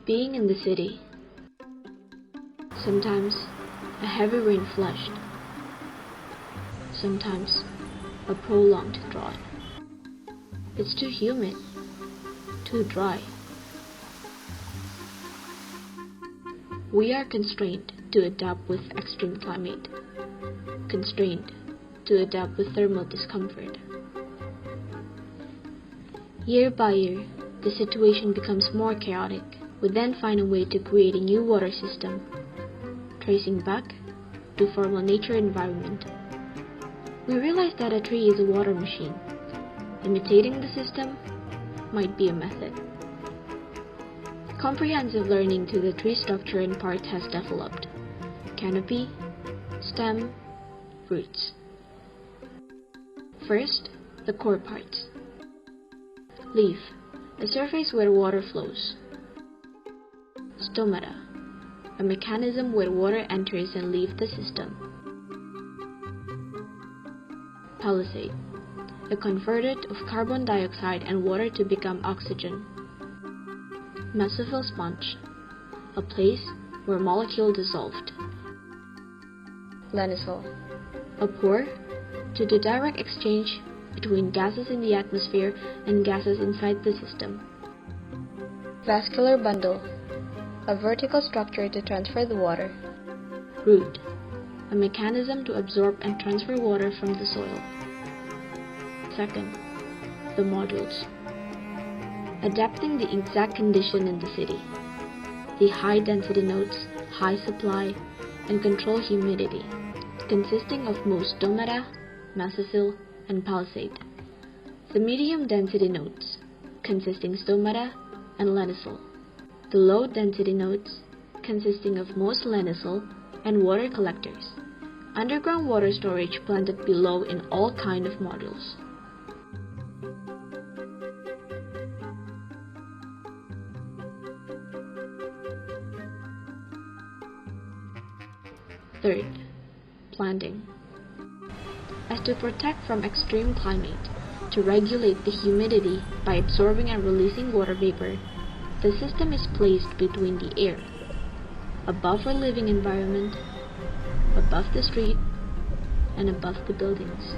Being in the city. Sometimes a heavy rain flushed. Sometimes a prolonged drought. It's too humid, too dry. We are constrained to adapt with extreme climate, constrained to adapt with thermal discomfort. Year by year, the situation becomes more chaotic. We then find a way to create a new water system, tracing back to formal nature environment. We realize that a tree is a water machine. Imitating the system might be a method. Comprehensive learning to the tree structure and parts has developed: canopy, stem, roots. First, the core parts. Leaf, a surface where water flows. Stomata, a mechanism where water enters and leaves the system. Palisade, a converter of carbon dioxide and water to become oxygen. Mesophyll sponge, a place where molecules dissolved. Lenticle, a pore to the direct exchange between gases in the atmosphere and gases inside the system. Vascular bundle, a vertical structure to transfer the water. Root, a mechanism to absorb and transfer water from the soil. Second, the modules. Adapting the exact condition in the city. The high density nodes, high supply, and control humidity, consisting of most stomata, mesophyll, and palisade. The medium density nodes, consisting stomata and lenticle. The low density nodes, consisting of most lenticle and water collectors. Underground water storage planted below in all kinds of modules. Third, planting. As to protect from extreme climate, to regulate the humidity by absorbing and releasing water vapor, the system is placed between the air, above our living environment, above the street, and above the buildings.